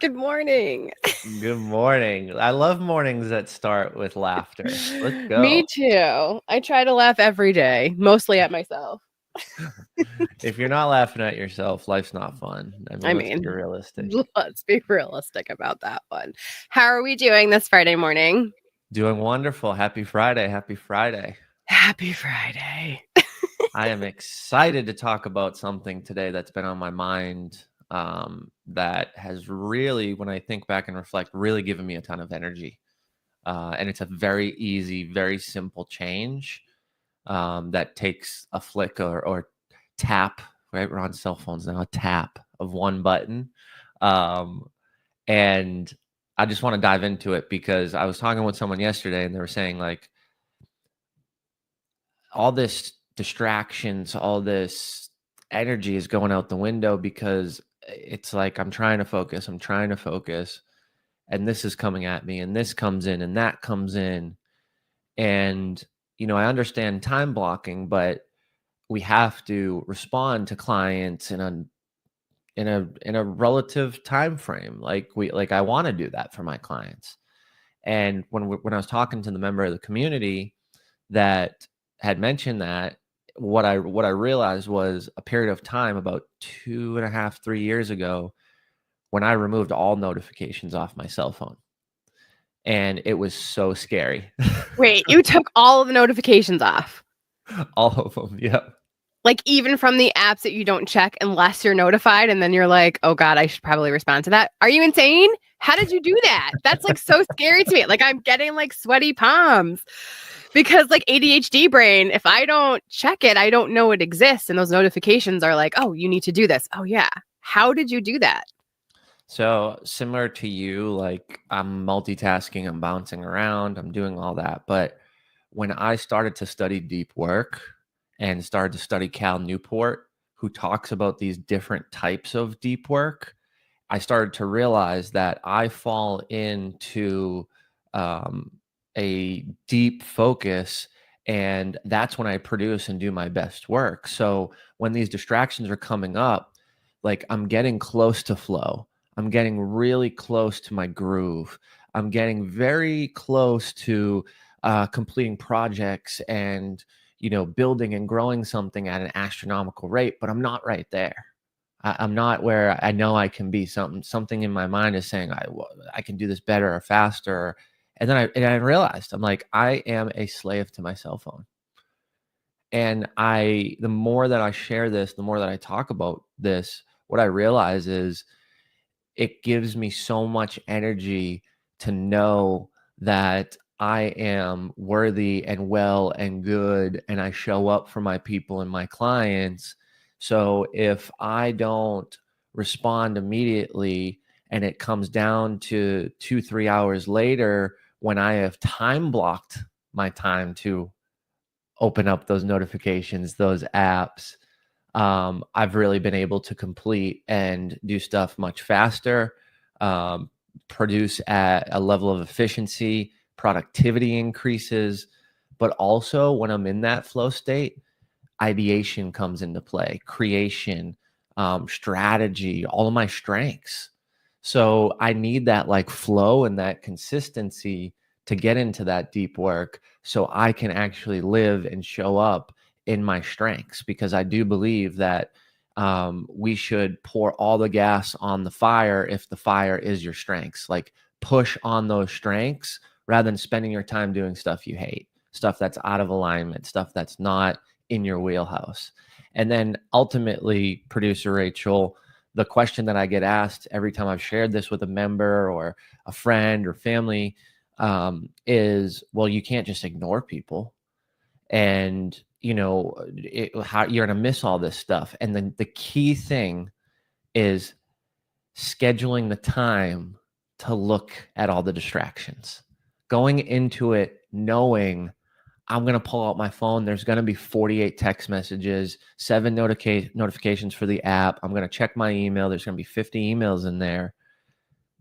Good morning. Good morning. I love mornings that start with laughter. Let's Me go. too. I try to laugh every day, mostly at myself. If you're not laughing at yourself, life's not fun. I mean, I let's be mean, realistic. let's be realistic about that one. How are we doing this Friday morning? Doing wonderful. Happy Friday. Happy Friday. Happy Friday. I am excited to talk about something today that's been on my mind that has really, when I think back and reflect, really given me a ton of energy. And it's a very easy, very simple change that takes a flick or tap, right? We're on cell phones now, a tap of one button. Um, and I just want to dive into it because I was talking with someone yesterday and they were saying, like, all this distractions, all this energy is going out the window because it's like I'm trying to focus, and this is coming at me, and this comes in, and that comes in. And, I understand time blocking, but we have to respond to clients in a relative time frame. Like I want to do that for my clients. And when I was talking to the member of the community that had mentioned that, what I realized was a period of time about 2.5, 3 years ago when I removed all notifications off my cell phone. And it was so scary. Wait, you took all of the notifications off? All of them. Yeah. Like even from the apps that you don't check unless you're notified, and then you're like, oh God, I should probably respond to that. Are you insane? How did you do that? That's like so scary to me. Like I'm getting like sweaty palms because like ADHD brain, if I don't check it, I don't know it exists. And those notifications are like, oh, you need to do this. Oh yeah. How did you do that? So similar to you, like I'm multitasking, I'm bouncing around, I'm doing all that. But when I started to study deep work and started to study Cal Newport, who talks about these different types of deep work, I started to realize that I fall into um, a deep focus, and that's when I produce and do my best work. So when these distractions are coming up, like I'm getting close to flow, I'm getting really close to my groove, I'm getting very close to completing projects and building and growing something at an astronomical rate, but I'm not right there. I'm not where I know I can be. Something in my mind is saying I can do this better or faster. And then I realized I'm like, I am a slave to my cell phone. And the more that I share this, the more that I talk about this, what I realize is it gives me so much energy to know that I am worthy and well and good, and I show up for my people and my clients. So if I don't respond immediately and it comes down to 2, 3 hours later when I have time blocked my time to open up those notifications, those apps, I've really been able to complete and do stuff much faster, um, produce at a level of efficiency, productivity increases. But also, when I'm in that flow state, ideation comes into play, creation, strategy, all of my strengths. So I need that like flow and that consistency to get into that deep work so I can actually live and show up in my strengths, because I do believe that we should pour all the gas on the fire if the fire is your strengths. Like push on those strengths rather than spending your time doing stuff you hate, stuff that's out of alignment, stuff that's not in your wheelhouse. And then ultimately, producer Rachel, the question that I get asked every time I've shared this with a member or a friend or family is, well, you can't just ignore people. And, how you're going to miss all this stuff. And then the key thing is scheduling the time to look at all the distractions, going into it knowing I'm going to pull out my phone. There's going to be 48 text messages, 7 notifications for the app. I'm going to check my email. There's going to be 50 emails in there.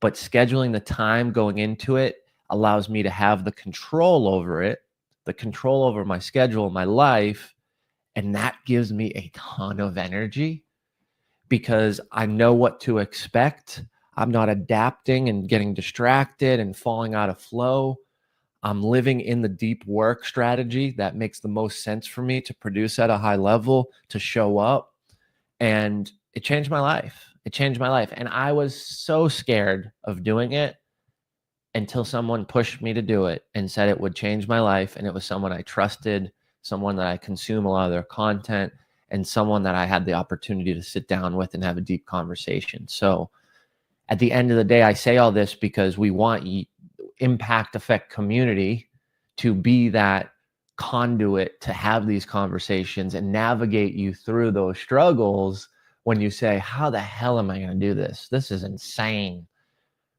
But scheduling the time going into it allows me to have the control over it, the control over my schedule, my life. And that gives me a ton of energy because I know what to expect. I'm not adapting and getting distracted and falling out of flow. I'm living in the deep work strategy that makes the most sense for me to produce at a high level, to show up. And it changed my life. It changed my life. And I was so scared of doing it until someone pushed me to do it and said it would change my life. And it was someone I trusted, someone that I consume a lot of their content, and someone that I had the opportunity to sit down with and have a deep conversation. So at the end of the day, I say all this because we want impact effect community to be that conduit to have these conversations and navigate you through those struggles when you say, how the hell am I going to do this? This is insane.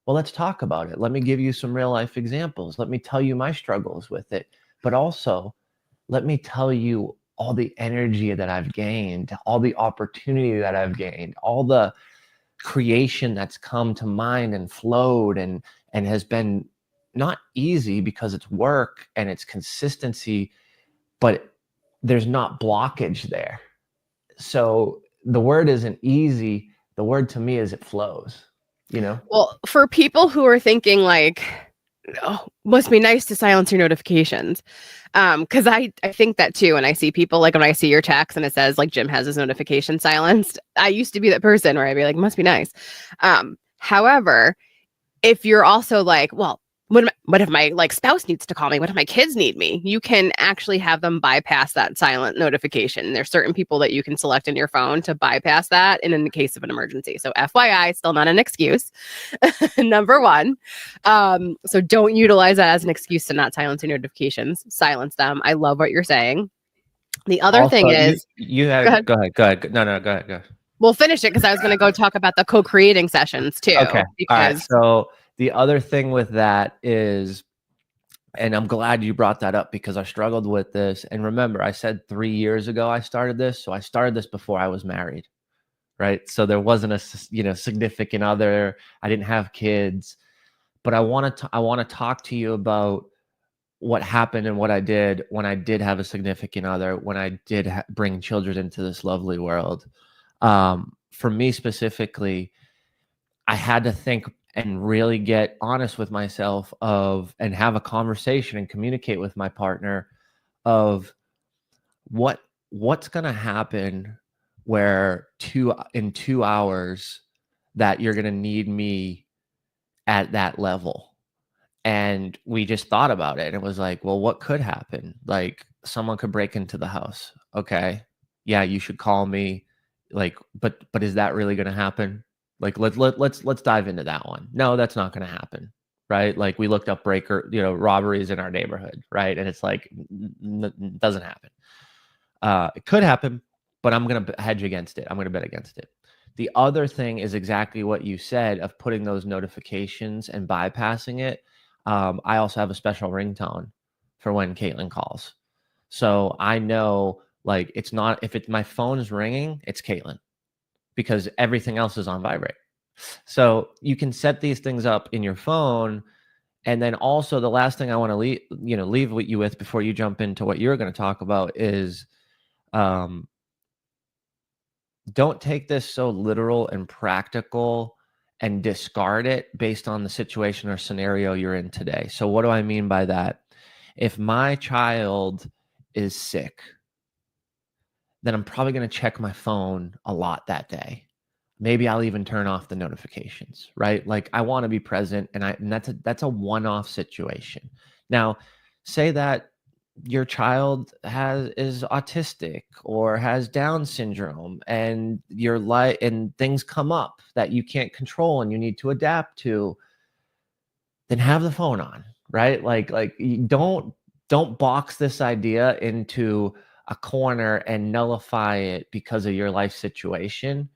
Well, let's talk about it. Let me give you some real life examples. Let me tell you my struggles with it. But also, let me tell you all the energy that I've gained, all the opportunity that I've gained, all the creation that's come to mind and flowed and has been not easy because it's work and it's consistency, but there's not blockage there. So the word isn't easy. The word to me is it flows, you know? Well, for people who are thinking like, oh, must be nice to silence your notifications. Because I think that too. And I see people like when I see your text and it says like Jim has his notification silenced. I used to be that person where I'd be like, must be nice. However, if you're also like, well, what if my like spouse needs to call me? What if my kids need me? You can actually have them bypass that silent notification. There's certain people that you can select in your phone to bypass that in the case of an emergency. So FYI, still not an excuse. Number one. So don't utilize that as an excuse to not silence your notifications. Silence them. I love what you're saying. The other Also, thing is, you go had, ahead. go ahead. No, go ahead. We'll finish it because I was going to go talk about the co-creating sessions too. Okay. All right. Because So the other thing with that is, and I'm glad you brought that up because I struggled with this. And remember, I said 3 years ago I started this. So I started this before I was married, right? So there wasn't a significant other. I didn't have kids, but I want to talk to you about what happened and what I did when I did have a significant other, when I did bring children into this lovely world. For me specifically, I had to think and really get honest with myself and have a conversation and communicate with my partner of what's going to happen where in 2 hours that you're going to need me at that level. And we just thought about it and it was like, well, what could happen? Like someone could break into the house. Okay. Yeah, you should call me. Like, but is that really going to happen? Like, let's dive into that one. No, that's not going to happen. Right. Like we looked up robberies in our neighborhood. Right. And it's like, doesn't happen. It could happen, but I'm going to hedge against it. I'm going to bet against it. The other thing is exactly what you said of putting those notifications and bypassing it. I also have a special ringtone for when Caitlin calls. So I know like it's not, if my phone is ringing, it's Caitlin because everything else is on vibrate. So you can set these things up in your phone. And then also the last thing I want to leave with you with before you jump into what you're going to talk about is don't take this so literal and practical and discard it based on the situation or scenario you're in today. So what do I mean by that? If my child is sick, then I'm probably going to check my phone a lot that day. Maybe I'll even turn off the notifications, right? Like I want to be present and that's a one-off situation. Now, say that your child is autistic or has Down syndrome and and things come up that you can't control and you need to adapt to, then have the phone on, right? Like you don't box this idea into a corner and nullify it because of your life situation.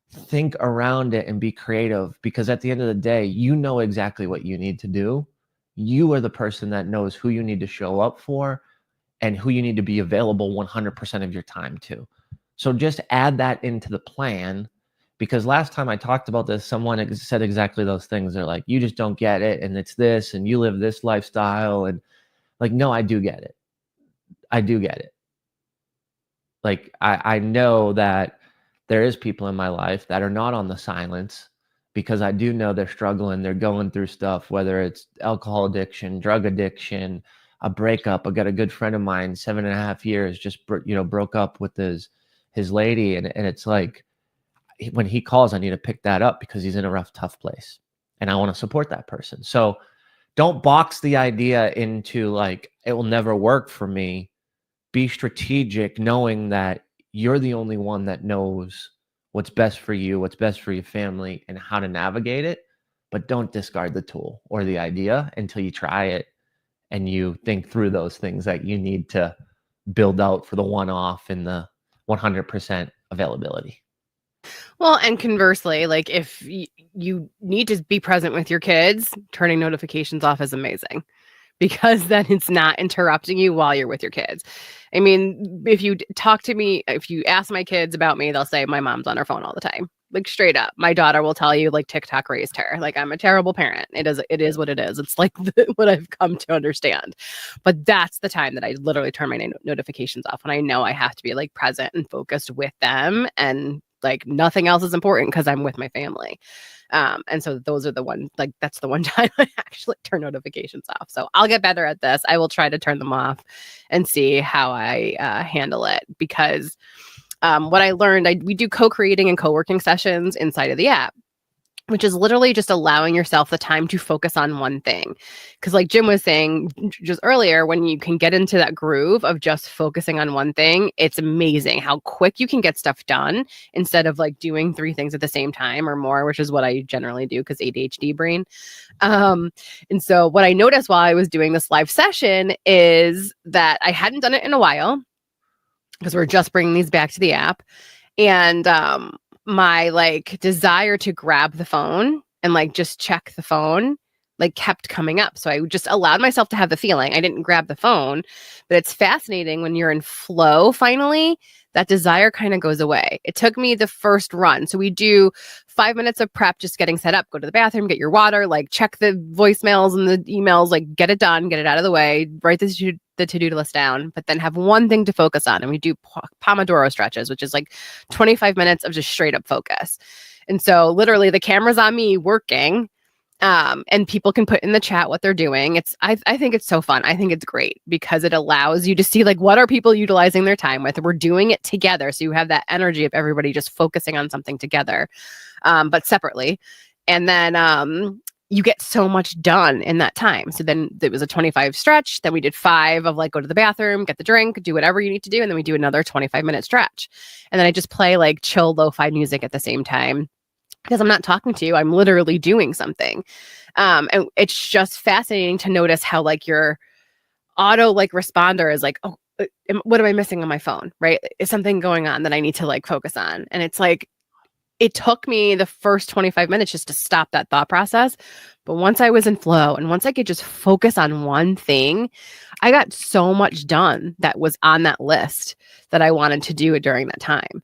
Think around it and be creative because at the end of the day, you know exactly what you need to do. You are the person that knows who you need to show up for and who you need to be available 100% of your time to. So just add that into the plan because last time I talked about this, someone said exactly those things. They're like, you just don't get it. And it's this, and you live this lifestyle. And like, no, I do get it. I do get it. Like, I know that there is people in my life that are not on the silence because I do know they're struggling. They're going through stuff, whether it's alcohol addiction, drug addiction, a breakup. I got a good friend of mine, 7.5 years, just broke up with his lady, and it's like when he calls, I need to pick that up because he's in a rough, tough place, and I want to support that person. So don't box the idea into like it will never work for me. Be strategic, knowing that you're the only one that knows what's best for you, what's best for your family, and how to navigate it. But don't discard the tool or the idea until you try it and you think through those things that you need to build out for the one-off and the 100% availability. Well, and conversely, like if you need to be present with your kids, turning notifications off is amazing because then it's not interrupting you while you're with your kids. I mean, if you talk to me, if you ask my kids about me, they'll say my mom's on her phone all the time. Like straight up. My daughter will tell you like TikTok raised her. Like I'm a terrible parent. It is what it is. It's like what I've come to understand. But that's the time that I literally turn my notifications off when I know I have to be like present and focused with them, and like nothing else is important because I'm with my family. And so those are the ones, like that's the one time I actually turn notifications off. So I'll get better at this. I will try to turn them off and see how I handle it, because what I learned, we do co-creating and co-working sessions inside of the app, which is literally just allowing yourself the time to focus on one thing. Because like Jim was saying just earlier, when you can get into that groove of just focusing on one thing, it's amazing how quick you can get stuff done instead of like doing 3 things at the same time or more, which is what I generally do because ADHD brain. And so what I noticed while I was doing this live session is that I hadn't done it in a while because we're just bringing these back to the app. And my like desire to grab the phone and like just check the phone like kept coming up. So I just allowed myself to have the feeling. I didn't grab the phone, but it's fascinating when you're in flow finally, that desire kind of goes away. It took me the first run. So we do 5 minutes of prep, just getting set up, go to the bathroom, get your water, like check the voicemails and the emails, like get it done, get it out of the way, write the to-do list down, but then have one thing to focus on. And we do Pomodoro stretches, which is like 25 minutes of just straight up focus. And so literally the camera's on me working, and people can put in the chat what they're doing. I think it's so fun. I think it's great because it allows you to see like what are people utilizing their time with. We're doing it together. So you have that energy of everybody just focusing on something together, but separately. And then you get so much done in that time. So then it was a 25 stretch. Then we did 5 of like go to the bathroom, get the drink, do whatever you need to do. And then we do another 25-minute stretch. And then I just play like chill lo-fi music at the same time, because I'm not talking to you. I'm literally doing something. And it's just fascinating to notice how like your auto like responder is like, oh, what am I missing on my phone? Right? Is something going on that I need to like focus on? And it's like, it took me the first 25 minutes just to stop that thought process. But once I was in flow and once I could just focus on one thing, I got so much done that was on that list that I wanted to do it during that time.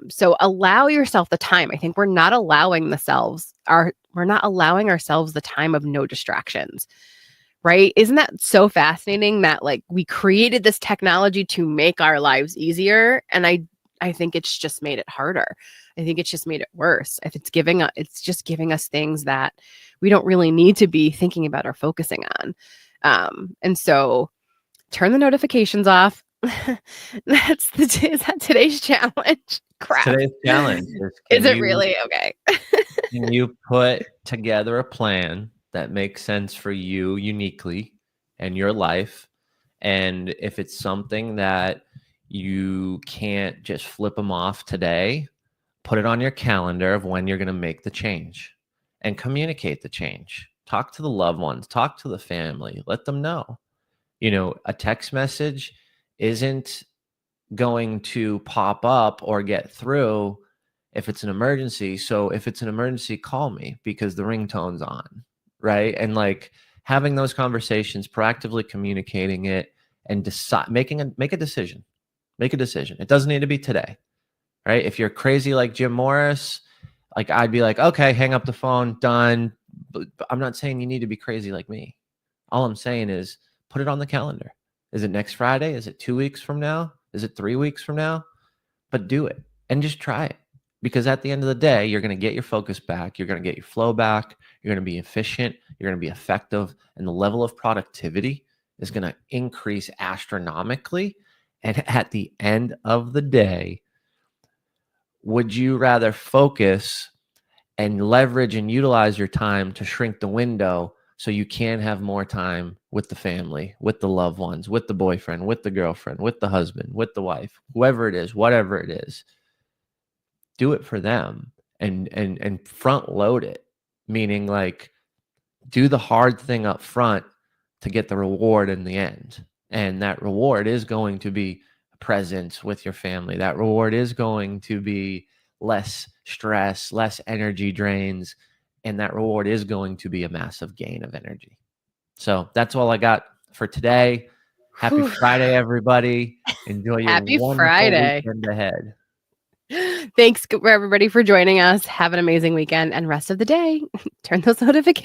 So allow yourself the time. I think we're not allowing ourselves the time of no distractions, right? Isn't that so fascinating that like we created this technology to make our lives easier? And I think it's just made it harder. I think it's just made it worse. If it's just giving us things that we don't really need to be thinking about or focusing on. And so turn the notifications off. Is that today's challenge? Crap. Today's challenge is it really? Okay. Can you put together a plan that makes sense for you uniquely and your life? And if it's something that you can't just flip them off today, put it on your calendar of when you're going to make the change and communicate the change. Talk to the loved ones, talk to the family, let them know. A text message isn't going to pop up or get through if it's an emergency. So if it's an emergency, call me because the ringtone's on, right? And like having those conversations, proactively communicating it, and make a decision. Make a decision. It doesn't need to be today, right? If you're crazy like Jim Morris, like I'd be like, okay, hang up the phone, done. But I'm not saying you need to be crazy like me. All I'm saying is put it on the calendar. Is it next Friday? Is it 2 weeks from now? Is it 3 weeks from now? But do it and just try it. Because at the end of the day, you're going to get your focus back. You're going to get your flow back. You're going to be efficient. You're going to be effective. And the level of productivity is going to increase astronomically. And at the end of the day, would you rather focus and leverage and utilize your time to shrink the window so you can have more time with the family, with the loved ones, with the boyfriend, with the girlfriend, with the husband, with the wife, whoever it is, whatever it is? Do it for them and front load it, meaning like do the hard thing up front to get the reward in the end. And that reward is going to be presence with your family. That reward is going to be less stress, less energy drains, and that reward is going to be a massive gain of energy. So that's all I got for today. Happy Friday, everybody. Enjoy your Happy wonderful Friday. weekend ahead. Thanks for everybody for joining us. Have an amazing weekend and rest of the day. Turn those notifications